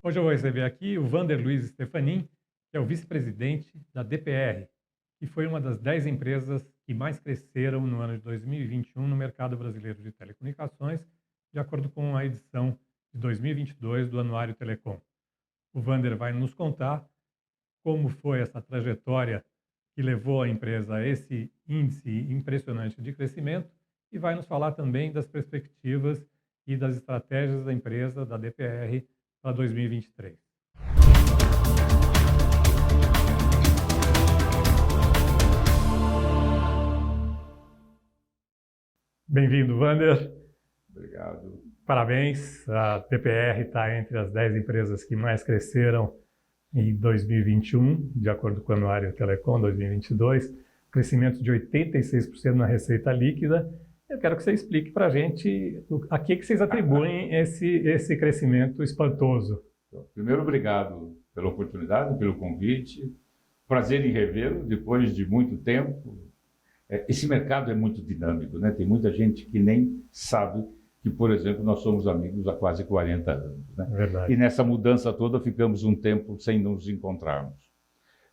Hoje eu vou receber aqui o Vander Luiz Stefanin, que é o vice-presidente da DPR, que foi uma das 10 empresas que mais cresceram no ano de 2021 no mercado brasileiro de telecomunicações, de acordo com a edição de 2022 do Anuário Telecom. O Vander vai nos contar como foi essa trajetória que levou a empresa a esse índice impressionante de crescimento e vai nos falar também das perspectivas e das estratégias da empresa, da DPR, para 2023. Bem-vindo, Vander. Obrigado. Parabéns. A DPR está entre as 10 empresas que mais cresceram em 2021, de acordo com o Anuário Telecom 2022, crescimento de 86% na receita líquida. Eu quero que você explique para a gente a que vocês atribuem esse crescimento espantoso. Primeiro, obrigado pela oportunidade, pelo convite. Prazer em revê-lo depois de muito tempo. Esse mercado é muito dinâmico, né? Tem muita gente que nem sabe que, por exemplo, nós somos amigos há quase 40 anos. Né? Verdade. E nessa mudança toda ficamos um tempo sem nos encontrarmos.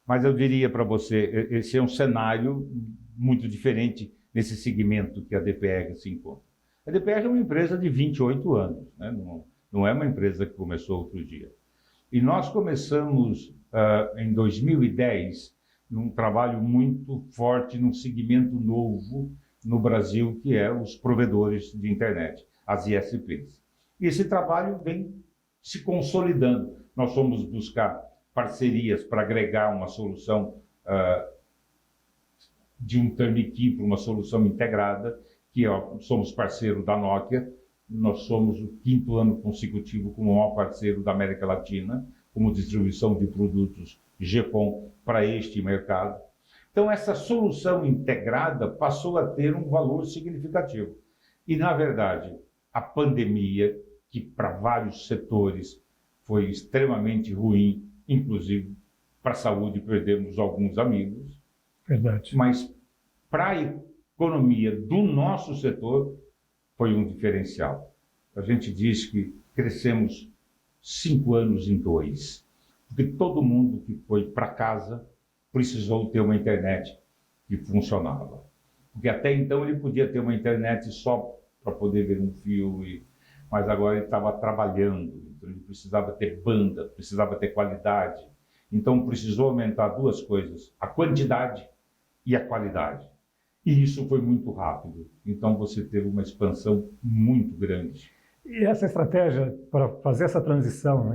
Mas eu diria para você, esse é um cenário muito diferente nesse segmento que a DPR se encontra. A DPR é uma empresa de 28 anos, né? Não é uma empresa que começou outro dia. E nós começamos em 2010 num trabalho muito forte, num segmento novo no Brasil, que é os provedores de internet, as ISPs. E esse trabalho vem se consolidando. Nós fomos buscar parcerias para agregar uma solução de um turnkey para uma solução integrada, que somos parceiro da Nokia. Nós somos o 5º ano consecutivo como maior parceiro da América Latina, como distribuição de produtos GPON para este mercado. Então, essa solução integrada passou a ter um valor significativo. E, na verdade, a pandemia, que para vários setores foi extremamente ruim, inclusive para a saúde, perdemos alguns amigos. Verdade. Mas para a economia do nosso setor, foi um diferencial. A gente diz que crescemos 5 anos em 2, porque todo mundo que foi para casa precisou ter uma internet que funcionava. Porque até então ele podia ter uma internet só para poder ver um filme, mas agora ele estava trabalhando, então ele precisava ter banda, precisava ter qualidade. Então precisou aumentar duas coisas, a quantidade e a qualidade. E isso foi muito rápido. Então você teve uma expansão muito grande. E essa estratégia para fazer essa transição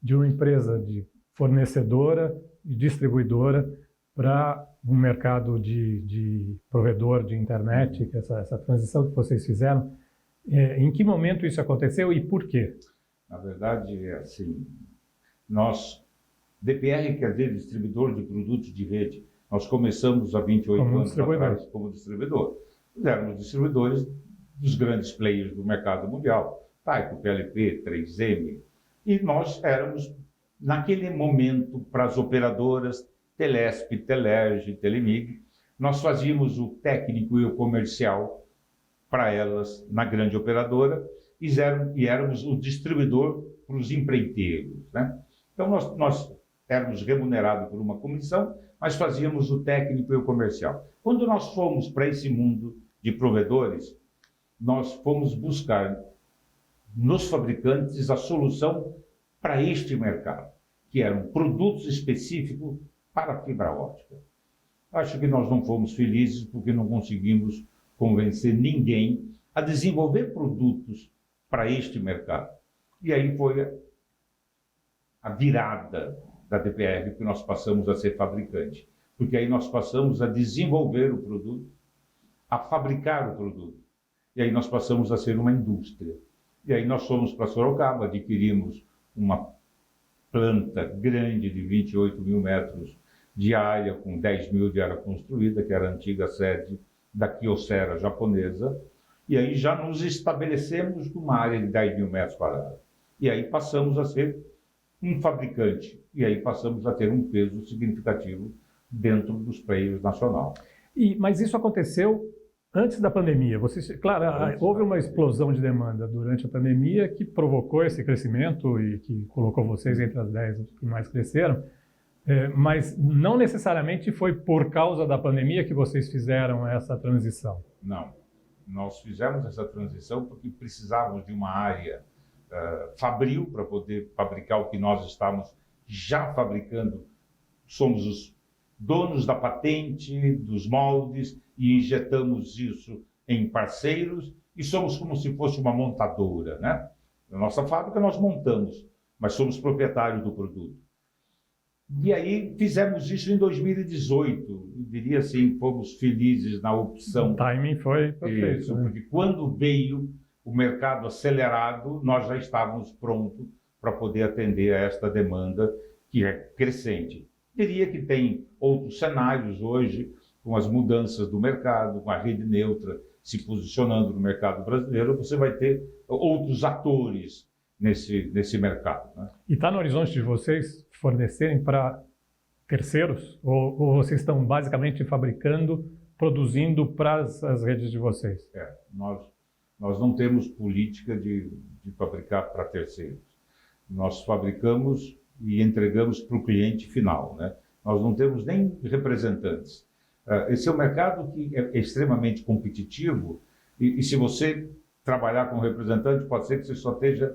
de uma empresa de fornecedora e distribuidora para um mercado de provedor de internet, essa transição que vocês fizeram, em que momento isso aconteceu e por quê? Na verdade, é assim, nós, DPR quer dizer distribuidor de produtos de rede, nós começamos há 28 anos atrás como distribuidor. Éramos distribuidores dos grandes players do mercado mundial, Tyco, PLP, 3M, e nós éramos, naquele momento, para as operadoras, Telesp, Telerge, Telemig, nós fazíamos o técnico e o comercial para elas na grande operadora e éramos o distribuidor para os empreiteiros, né? Então nós éramos remunerados por uma comissão, mas fazíamos o técnico e o comercial. Quando nós fomos para esse mundo de provedores, nós fomos buscar nos fabricantes a solução para este mercado, que eram produtos específicos para a fibra óptica. Acho que nós não fomos felizes porque não conseguimos convencer ninguém a desenvolver produtos para este mercado. E aí foi a virada da DPR, que nós passamos a ser fabricante. Porque aí nós passamos a desenvolver o produto, a fabricar o produto. E aí nós passamos a ser uma indústria. E aí nós fomos para Sorocaba, adquirimos uma planta grande de 28 mil metros de área, com 10 mil de área construída, que era a antiga sede da Kyocera japonesa. E aí já nos estabelecemos numa área de 10 mil metros quadrados. E aí passamos a ser um fabricante. E aí passamos a ter um peso significativo dentro dos players nacional. Mas isso aconteceu Antes da pandemia, claro, houve uma explosão de demanda durante a pandemia que provocou esse crescimento e que colocou vocês entre as 10 que mais cresceram, mas não necessariamente foi por causa da pandemia que vocês fizeram essa transição. Não, nós fizemos essa transição porque precisávamos de uma área fabril para poder fabricar o que nós estávamos já fabricando. Somos os donos da patente, dos moldes, e injetamos isso em parceiros e somos como se fosse uma montadora, né? Na nossa fábrica nós montamos, mas somos proprietários do produto. E aí fizemos isso em 2018, eu diria assim, fomos felizes na opção. O timing foi perfeito. Isso, né? Porque quando veio o mercado acelerado, nós já estávamos prontos para poder atender a esta demanda que é crescente. Diria que tem outros cenários hoje, com as mudanças do mercado, com a rede neutra se posicionando no mercado brasileiro, você vai ter outros atores nesse mercado. Né? E está no horizonte de vocês fornecerem para terceiros? Ou vocês estão basicamente fabricando, produzindo para as redes de vocês? Nós não temos política de fabricar para terceiros. Nós fabricamos e entregamos para o cliente final, né? Nós não temos nem representantes. Esse é um mercado que é extremamente competitivo e se você trabalhar com representante, pode ser que você só esteja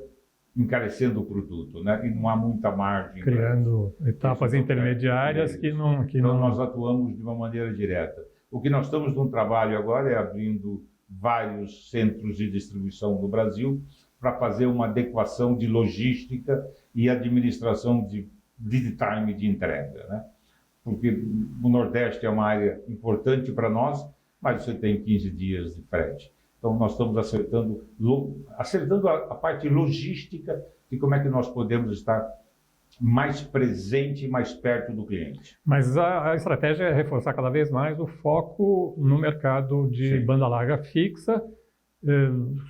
encarecendo o produto, né? E não há muita margem. Criando etapas intermediárias que não... Então, nós atuamos de uma maneira direta. O que nós estamos num trabalho agora é abrindo vários centros de distribuição no Brasil para fazer uma adequação de logística e administração de lead time de entrega, né? Porque o Nordeste é uma área importante para nós, mas você tem 15 dias de frete. Então, nós estamos acertando a parte logística de como é que nós podemos estar mais presente e mais perto do cliente. Mas a estratégia é reforçar cada vez mais o foco no mercado de Sim. banda larga fixa,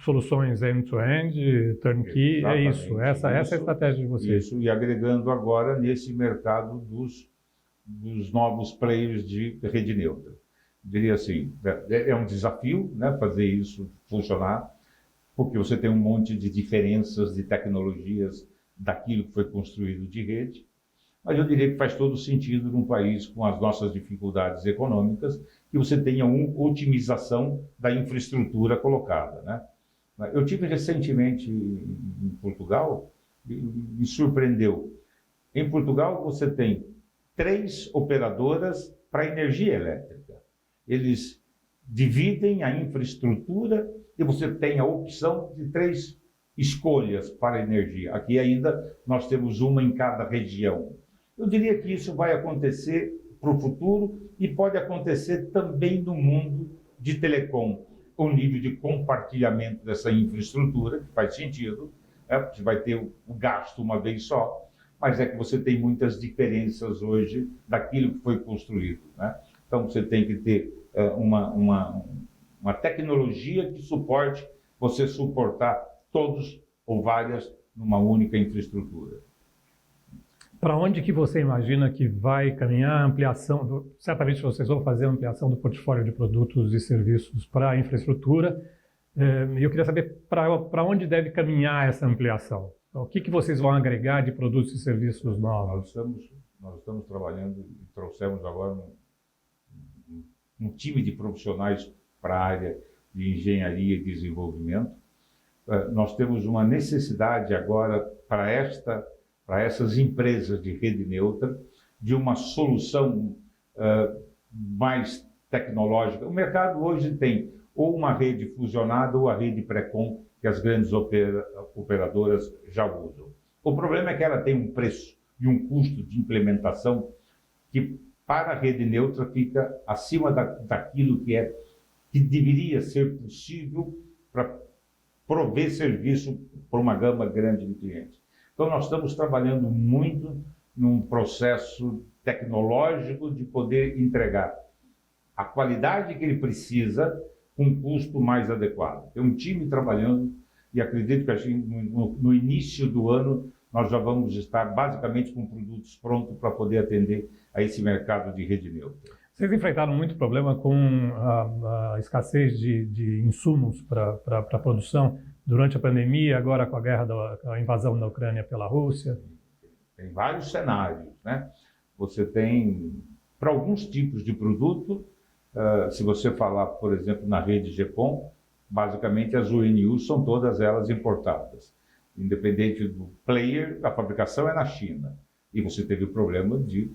soluções end-to-end, turnkey, Exatamente. é isso. Essa é a estratégia de vocês. Isso, e agregando agora nesse mercado dos novos players de rede neutra. Diria assim, é um desafio, né, fazer isso funcionar, porque você tem um monte de diferenças de tecnologias daquilo que foi construído de rede, mas eu diria que faz todo sentido num país com as nossas dificuldades econômicas que você tenha uma otimização da infraestrutura colocada, né? Eu tive recentemente em Portugal, me surpreendeu. Em Portugal você tem 3 operadoras para energia elétrica. Eles dividem a infraestrutura e você tem a opção de 3 escolhas para energia. Aqui ainda nós temos uma em cada região. Eu diria que isso vai acontecer para o futuro e pode acontecer também no mundo de telecom. O nível de compartilhamento dessa infraestrutura, que faz sentido, você vai ter o gasto uma vez só, mas é que você tem muitas diferenças hoje daquilo que foi construído, né? Então, você tem que ter uma tecnologia que suporte você suportar todos ou várias numa única infraestrutura. Para onde que você imagina que vai caminhar a ampliação? Certamente vocês vão fazer a ampliação do portfólio de produtos e serviços para a infraestrutura. Eu queria saber para onde deve caminhar essa ampliação. O que vocês vão agregar de produtos e serviços novos? Nós estamos trabalhando e trouxemos agora um time de profissionais para a área de engenharia e desenvolvimento. Nós temos uma necessidade agora para essas empresas de rede neutra de uma solução mais tecnológica. O mercado hoje tem ou uma rede fusionada ou a rede pré-com que as grandes operadoras já usam. O problema é que ela tem um preço e um custo de implementação que para a rede neutra fica acima daquilo que deveria ser possível para prover serviço para uma gama grande de clientes. Então, nós estamos trabalhando muito num processo tecnológico de poder entregar a qualidade que ele precisa com um custo mais adequado. Tem um time trabalhando e acredito que no início do ano nós já vamos estar basicamente com produtos prontos para poder atender a esse mercado de rede neutra. Vocês enfrentaram muito problema com a escassez de insumos para a produção durante a pandemia, agora com a guerra, a invasão da Ucrânia pela Rússia? Tem vários cenários, né? Você tem, para alguns tipos de produto, se você falar, por exemplo, na rede GPON, basicamente as UNUs são todas elas importadas. Independente do player, a fabricação é na China. E você teve o problema de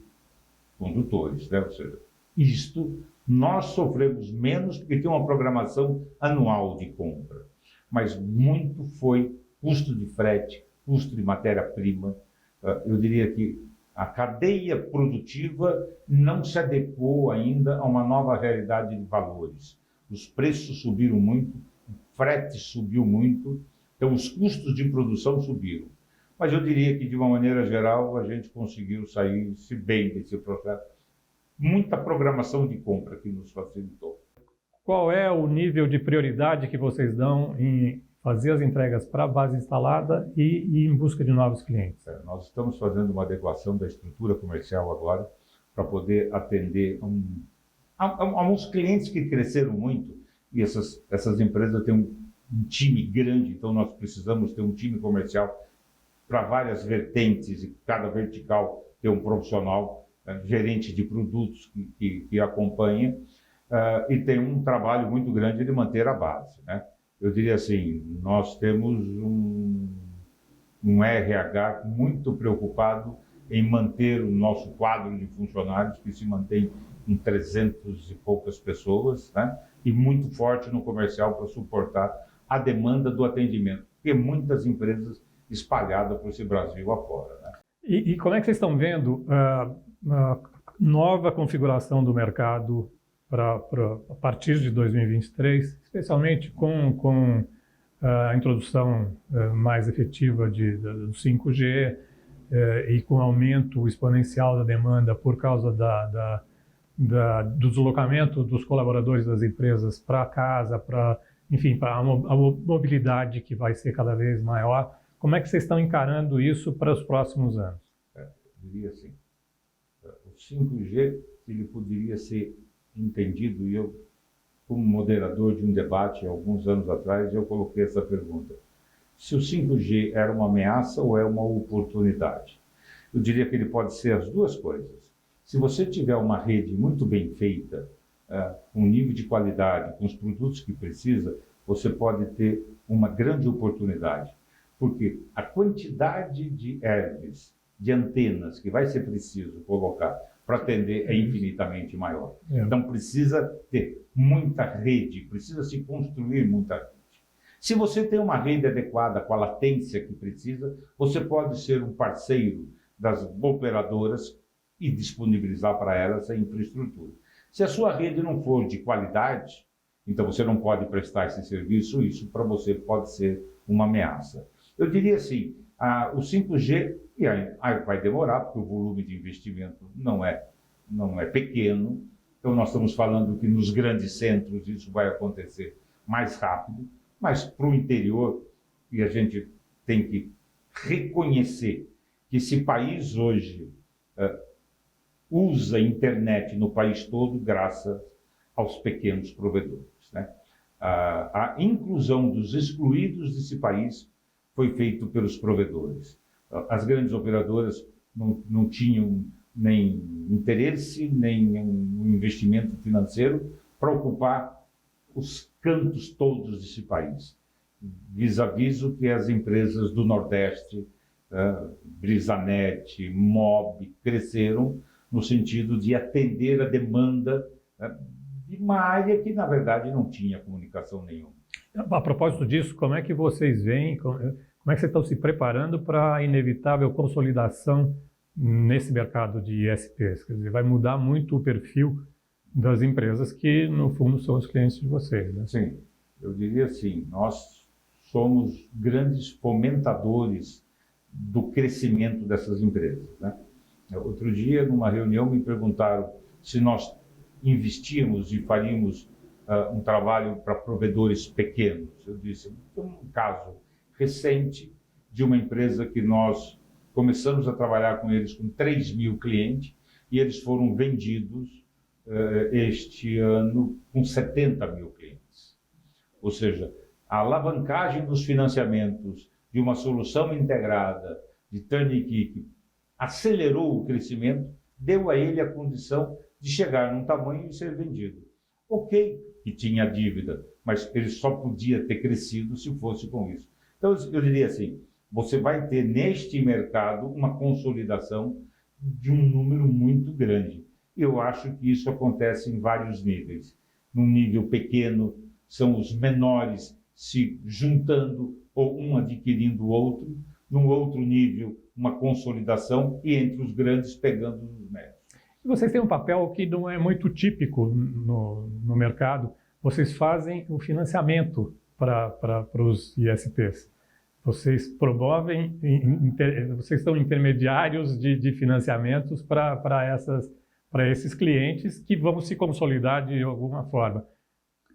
condutores, né? Ou seja, isto nós sofremos menos porque tem uma programação anual de compra. Mas muito foi custo de frete, custo de matéria-prima. Eu diria que a cadeia produtiva não se adequou ainda a uma nova realidade de valores. Os preços subiram muito, o frete subiu muito, então os custos de produção subiram. Mas eu diria que, de uma maneira geral, a gente conseguiu sair-se bem desse processo. Muita programação de compra que nos facilitou. Qual é o nível de prioridade que vocês dão em fazer as entregas para a base instalada e em busca de novos clientes? Nós estamos fazendo uma adequação da estrutura comercial agora para poder atender alguns clientes que cresceram muito e essas empresas têm um time grande, então nós precisamos ter um time comercial para várias vertentes e cada vertical ter um profissional, gerente de produtos que acompanha e tem um trabalho muito grande de manter a base, né? Eu diria assim, nós temos um RH muito preocupado em manter o nosso quadro de funcionários, que se mantém em 300 e poucas pessoas, né? E muito forte no comercial para suportar a demanda do atendimento, porque muitas empresas espalhadas por esse Brasil afora, né? E como é que vocês estão vendo a nova configuração do mercado a partir de 2023, especialmente com a introdução mais efetiva do 5G e com o aumento exponencial da demanda por causa do deslocamento dos colaboradores das empresas para casa, enfim, para a mobilidade que vai ser cada vez maior? Como é que vocês estão encarando isso para os próximos anos? Eu diria assim, o 5G ele poderia ser entendido, e eu, como moderador de um debate alguns anos atrás, eu coloquei essa pergunta: se o 5G era uma ameaça ou é uma oportunidade? Eu diria que ele pode ser as duas coisas. Se você tiver uma rede muito bem feita, com nível de qualidade, com os produtos que precisa, você pode ter uma grande oportunidade. Porque a quantidade de hertz, de antenas que vai ser preciso colocar para atender é infinitamente maior. Então precisa ter muita rede, precisa se construir muita rede. Se você tem uma rede adequada com a latência que precisa, você pode ser um parceiro das operadoras e disponibilizar para elas a infraestrutura. Se a sua rede não for de qualidade, então você não pode prestar esse serviço, isso para você pode ser uma ameaça. Eu diria assim, o 5G vai demorar, porque o volume de investimento não é pequeno. Então nós estamos falando que nos grandes centros isso vai acontecer mais rápido, mas para o interior, e a gente tem que reconhecer que esse país hoje usa a internet no país todo graças aos pequenos provedores, né? A inclusão dos excluídos desse país foi feito pelos provedores. As grandes operadoras não tinham nem interesse, nem um investimento financeiro para ocupar os cantos todos desse país. Vis-à-vis o que as empresas do Nordeste, Brisanet, Mob, cresceram no sentido de atender a demanda de uma área que, na verdade, não tinha comunicação nenhuma. A propósito disso, como é que vocês veem, como é que vocês estão se preparando para a inevitável consolidação nesse mercado de ISPs? Quer dizer, vai mudar muito o perfil das empresas que, no fundo, são os clientes de vocês, né? Sim, eu diria assim, nós somos grandes fomentadores do crescimento dessas empresas, né? Outro dia, numa reunião, me perguntaram se nós investíamos e faríamos um trabalho para provedores pequenos. Eu disse, tem um caso recente de uma empresa que nós começamos a trabalhar com eles com 3.000 clientes e eles foram vendidos este ano com 70 mil clientes. Ou seja, a alavancagem dos financiamentos de uma solução integrada de turnkey que acelerou o crescimento, deu a ele a condição de chegar num tamanho e ser vendido. Ok que tinha dívida, mas ele só podia ter crescido se fosse com isso. Então, eu diria assim, você vai ter neste mercado uma consolidação de um número muito grande. Eu acho que isso acontece em vários níveis. Num nível pequeno, são os menores se juntando ou um adquirindo o outro. Num outro nível, uma consolidação e entre os grandes pegando os médios. Vocês têm um papel que não é muito típico no mercado. Vocês fazem o financiamento para os ISPs. Vocês promovem, vocês são intermediários de financiamentos para esses clientes que vão se consolidar de alguma forma.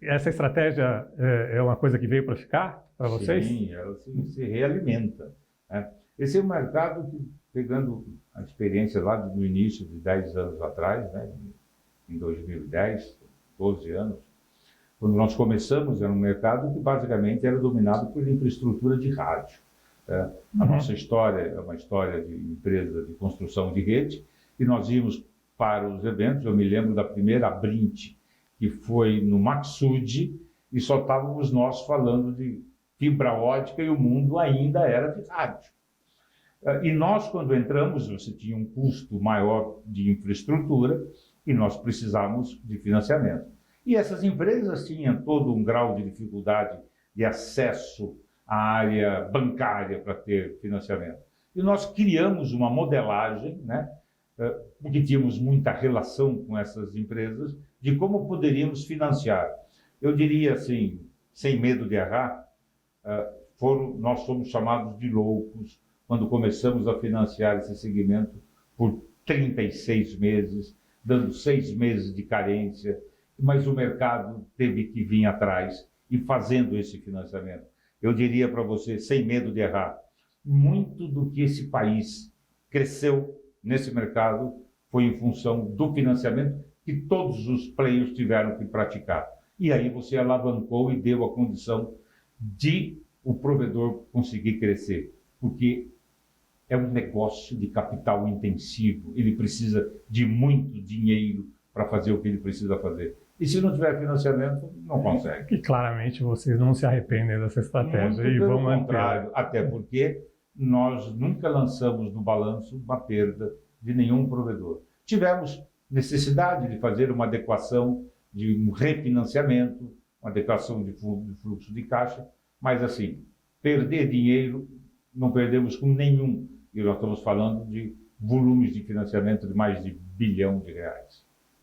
Essa estratégia é uma coisa que veio para ficar para vocês? Sim, ela se realimenta. Né? Esse é um mercado que, pegando a experiência lá do início de 10 anos atrás, né, em 2010, 12 anos, quando nós começamos, era um mercado que basicamente era dominado por infraestrutura de rádio. A nossa história é uma história de empresa de construção de rede, e nós íamos para os eventos. Eu me lembro da primeira Brint, que foi no Maxud, e só estávamos nós falando de fibra ótica e o mundo ainda era de rádio. E nós, quando entramos, você tinha um custo maior de infraestrutura e nós precisávamos de financiamento. E essas empresas tinham todo um grau de dificuldade de acesso à área bancária para ter financiamento. E nós criamos uma modelagem, né, porque tínhamos muita relação com essas empresas, de como poderíamos financiar. Eu diria assim, sem medo de errar, nós fomos chamados de loucos quando começamos a financiar esse segmento por 36 meses, dando 6 meses de carência, mas o mercado teve que vir atrás e fazendo esse financiamento. Eu diria para você, sem medo de errar, muito do que esse país cresceu nesse mercado foi em função do financiamento que todos os players tiveram que praticar. E aí você alavancou e deu a condição de o provedor conseguir crescer, porque é um negócio de capital intensivo, ele precisa de muito dinheiro para fazer o que ele precisa fazer. E se não tiver financiamento, não consegue. E claramente vocês não se arrependem dessa estratégia e vão manter. Até porque nós nunca lançamos no balanço uma perda de nenhum provedor. Tivemos necessidade de fazer uma adequação de um refinanciamento, uma adequação de fluxo de caixa, mas assim, perder dinheiro não perdemos com nenhum. E nós estamos falando de volumes de financiamento de mais de R$ 1 bilhão.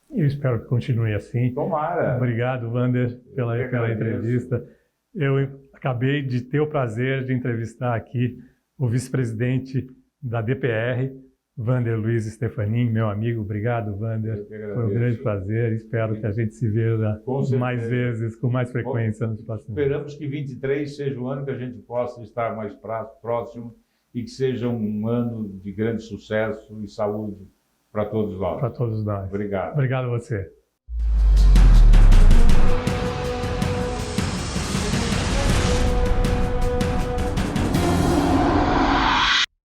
Eu espero que continue assim. Tomara. Obrigado, Wander, pela entrevista. Eu acabei de ter o prazer de entrevistar aqui o vice-presidente da DPR, Wander Luiz Stefanin, meu amigo. Obrigado, Wander. Foi um grande prazer. Espero que a gente se veja mais vezes, com mais frequência nos próximos anos. Esperamos que 23 seja o ano que a gente possa estar mais próximo e que seja um ano de grande sucesso e saúde para todos nós. Para todos nós. Obrigado. Obrigado a você.